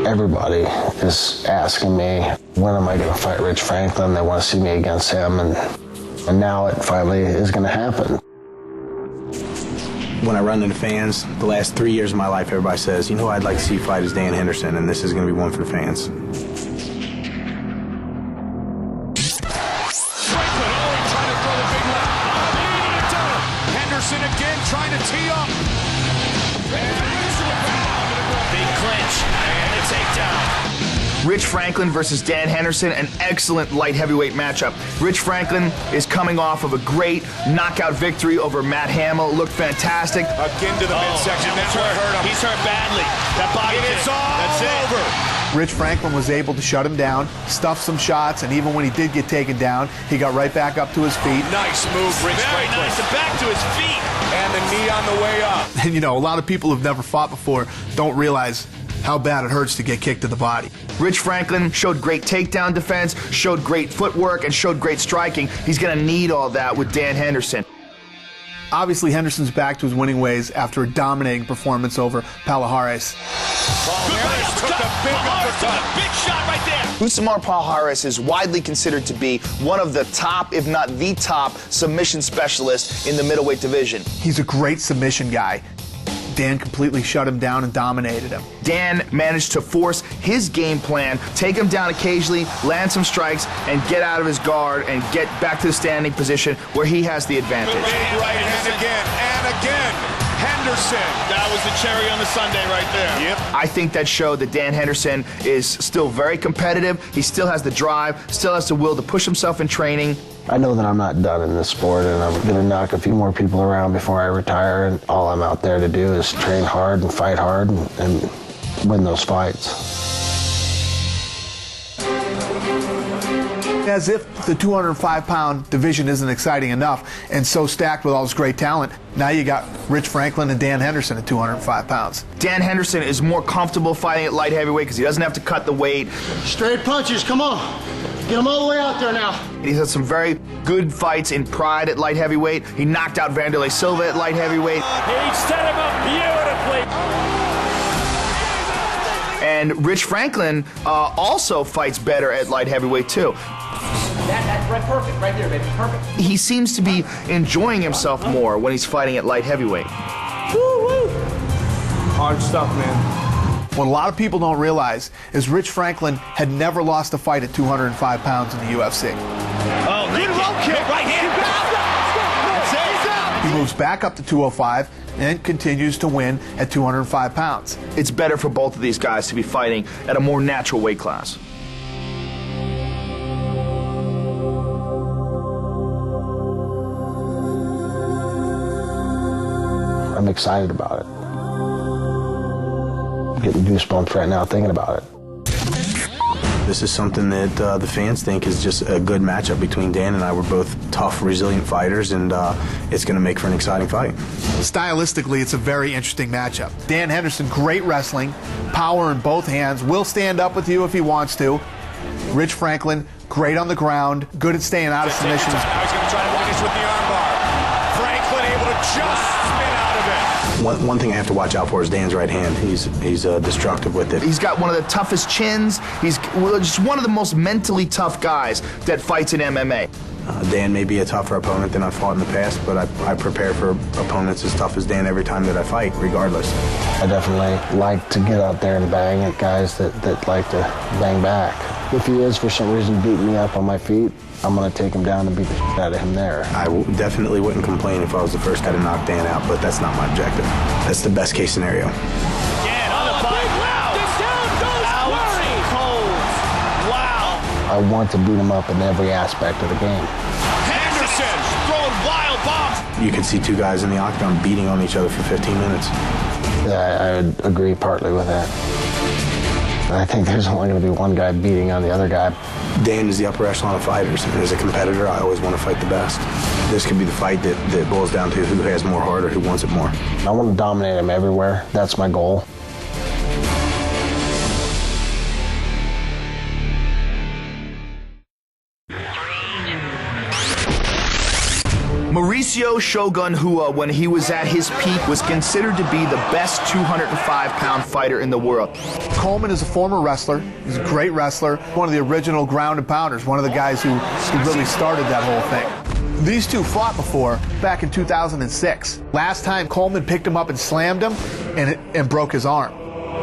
Everybody is asking me, when am I going to fight Rich Franklin? They want to see me against him, and now it finally is going to happen. When I run into fans, the last 3 years of my life, everybody says, you know who I'd like to see fight is Dan Henderson, and this is going to be one for the fans. Franklin, oh, trying to throw the big left. Henderson again trying to tee up. Big clinch and a takedown. Rich Franklin versus Dan Henderson, an excellent light heavyweight matchup. Rich Franklin is coming off of a great knockout victory over Matt Hamill. Looked fantastic. Again to the midsection. That's where it hurt him. He's hurt badly. That body It is all over. Rich Franklin was able to shut him down, stuff some shots, and even when he did get taken down, he got right back up to his feet. Nice move, Rich Very Franklin. nice. And back to his feet. And the knee on the way up. And you know, a lot of people who've never fought before don't realize how bad it hurts to get kicked to the body. Rich Franklin showed great takedown defense, showed great footwork, and showed great striking. He's going to need all that with Dan Henderson. Obviously, Henderson's back to his winning ways after a dominating performance over Palhares. Harris took a big uppercut. Big shot right there. Usamar Palhares is widely considered to be one of the top, if not the top, submission specialist in the middleweight division. He's a great submission guy. Dan completely shut him down and dominated him. Dan managed to force his game plan, take him down occasionally, land some strikes, and get out of his guard and get back to the standing position where he has the advantage. Right hand again and again. Henderson. That was the cherry on the sundae right there. Yep. I think that showed that Dan Henderson is still very competitive. He still has the drive, still has the will to push himself in training. I know that I'm not done in this sport, and I'm going to knock a few more people around before I retire, and all I'm out there to do is train hard and fight hard and win those fights. As if the 205-pound division isn't exciting enough and so stacked with all this great talent, now you got Rich Franklin and Dan Henderson at 205 pounds. Dan Henderson is more comfortable fighting at light heavyweight because he doesn't have to cut the weight. Straight punches, come on. Get them all the way out there now. He's had some very good fights in Pride at light heavyweight. He knocked out Vanderlei Silva at light heavyweight. He set him up beautifully. And Rich Franklin also fights better at light heavyweight too. That's right, perfect, right there, baby, perfect. He seems to be enjoying himself more when he's fighting at light heavyweight. Woo-woo. Hard stuff, man. What a lot of people don't realize is Rich Franklin had never lost a fight at 205 pounds in the UFC. Oh, good roll kick, right hand. He moves back up to 205 and continues to win at 205 pounds. It's better for both of these guys to be fighting at a more natural weight class. I'm excited about it. I'm getting goosebumps right now thinking about it. This is something that the fans think is just a good matchup between Dan and I. We're both tough, resilient fighters, and it's going to make for an exciting fight. Stylistically, it's a very interesting matchup. Dan Henderson, great wrestling, power in both hands, will stand up with you if he wants to. Rich Franklin, great on the ground, good at staying out of submissions. Now he's going to try to finish with the armbar. Franklin able to just spin out of it. One thing I have to watch out for is Dan's right hand. He's destructive with it. He's got one of the toughest chins. He's just one of the most mentally tough guys that fights in MMA. Dan may be a tougher opponent than I've fought in the past, but I prepare for opponents as tough as Dan every time that I fight, regardless. I definitely like to get out there and bang at guys that like to bang back. If he is for some reason beating me up on my feet, I'm going to take him down and beat the shit out of him there. I definitely wouldn't complain if I was the first guy to knock Dan out, but that's not my objective. That's the best case scenario. Again, on the fight. Wow. Down goes Murray. Cold. Wow. I want to beat him up in every aspect of the game. Henderson throwing wild bombs. You can see two guys in the octagon beating on each other for 15 minutes. Yeah, I would agree partly with that. I think there's only going to be one guy beating on the other guy. Dan is the upper echelon of fighters, and as a competitor, I always want to fight the best. This could be the fight that boils down to who has more heart or who wants it more. I want to dominate him everywhere. That's my goal. Mauricio Shogun Rua, when he was at his peak, was considered to be the best 205-pound fighter in the world. Coleman is a former wrestler. He's a great wrestler. One of the original ground and pounders. One of the guys who really started that whole thing. These two fought before, back in 2006. Last time, Coleman picked him up and slammed him and broke his arm.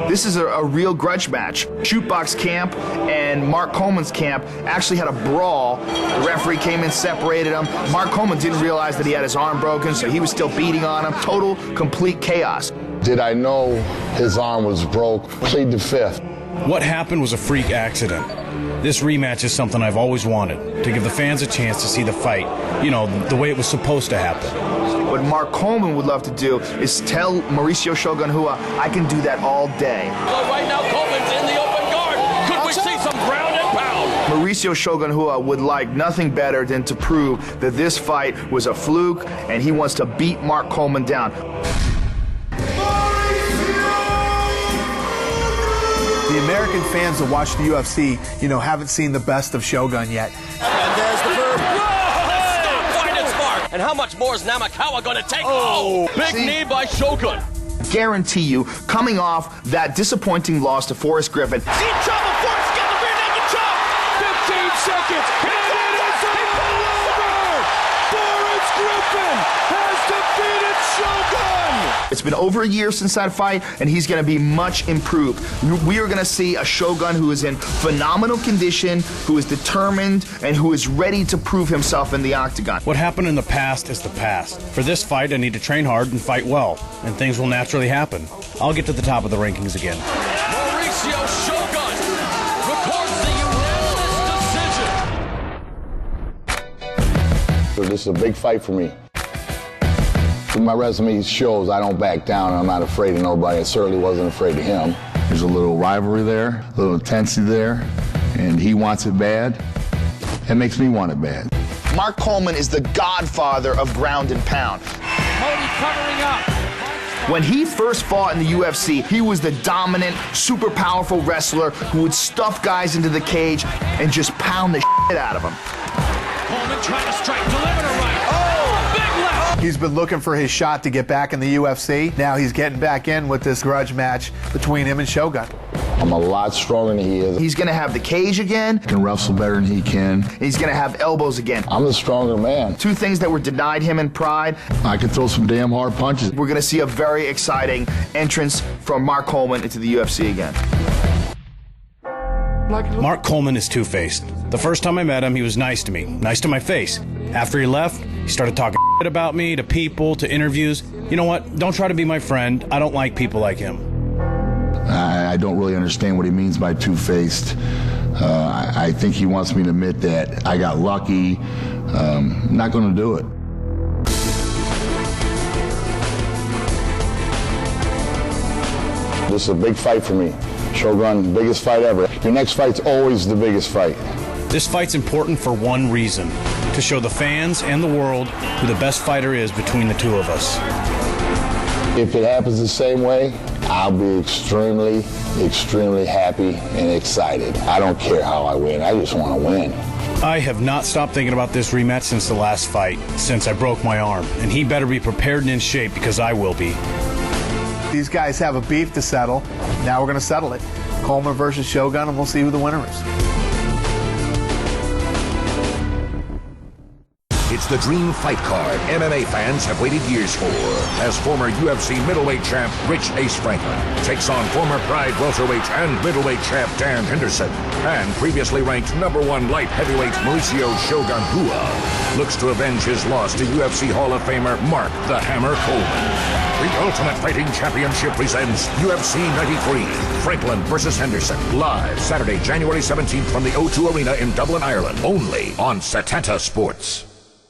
This is a real grudge match. Shootbox camp and Mark Coleman's camp actually had a brawl. The referee came in, separated them. Mark Coleman didn't realize that he had his arm broken, so he was still beating on him. Total, complete chaos. Did I know his arm was broke? Plead the fifth. What happened was a freak accident. This rematch is something I've always wanted, to give the fans a chance to see the fight, you know, the way it was supposed to happen. What Mark Coleman would love to do is tell Mauricio Shogun Rua, I can do that all day. Well, right now, Coleman's in the open guard. Could we see some ground and pound? Mauricio Shogun Rua would like nothing better than to prove that this fight was a fluke, and he wants to beat Mark Coleman down. The American fans that watch the UFC, you know, haven't seen the best of Shogun yet. And there's the verb. Stop fight its mark. And how much more is Namakawa going to take? Oh, big knee by Shogun. Guarantee you, coming off that disappointing loss to Forrest Griffin. See trouble, Forrest, get the rear naked chop. 15 seconds, and it is over! Forrest Griffin has defeated Shogun! It's been over a year since that fight, and he's going to be much improved. We are going to see a Shogun who is in phenomenal condition, who is determined, and who is ready to prove himself in the octagon. What happened in the past is the past. For this fight, I need to train hard and fight well, and things will naturally happen. I'll get to the top of the rankings again. Mauricio Shogun records the unanimous decision. This is a big fight for me. My resume shows I don't back down, and I'm not afraid of nobody. I certainly wasn't afraid of him. There's a little rivalry there, a little intensity there, and he wants it bad. That makes me want it bad. Mark Coleman is the godfather of ground and pound. Cody covering up. When he first fought in the UFC, he was the dominant, super powerful wrestler who would stuff guys into the cage and just pound the shit out of them. Coleman trying to strike, deliver a right. Oh, big left. He's been looking for his shot to get back in the UFC. Now he's getting back in with this grudge match between him and Shogun. I'm a lot stronger than he is. He's going to have the cage again. Can wrestle better than he can. He's going to have elbows again. I'm the stronger man. Two things that were denied him in Pride. I can throw some damn hard punches. We're going to see a very exciting entrance from Mark Coleman into the UFC again. Mark Coleman is two-faced. The first time I met him, he was nice to me, nice to my face. After he left, he started talking shit about me to people, to interviews. You know what? Don't try to be my friend. I don't like people like him. I don't really understand what he means by two-faced. I think he wants me to admit that I got lucky. I'm not going to do it. This is a big fight for me. Shogun, biggest fight ever. Your next fight's always the biggest fight. This fight's important for one reason, to show the fans and the world who the best fighter is between the two of us. If it happens the same way, I'll be extremely, extremely happy and excited. I don't care how I win. I just want to win. I have not stopped thinking about this rematch since the last fight, since I broke my arm. And he better be prepared and in shape, because I will be. These guys have a beef to settle. Now we're going to settle it. Coleman versus Shogun, and we'll see who the winner is. It's the dream fight card MMA fans have waited years for, as former UFC middleweight champ Rich Ace Franklin takes on former Pride welterweight and middleweight champ Dan Henderson, and previously ranked #1 light heavyweight Mauricio Shogun Rua looks to avenge his loss to UFC Hall of Famer Mark the Hammer Coleman. The Ultimate Fighting Championship presents UFC 93, Franklin versus Henderson, live Saturday, January 17th from the O2 Arena in Dublin, Ireland, only on Setanta Sports.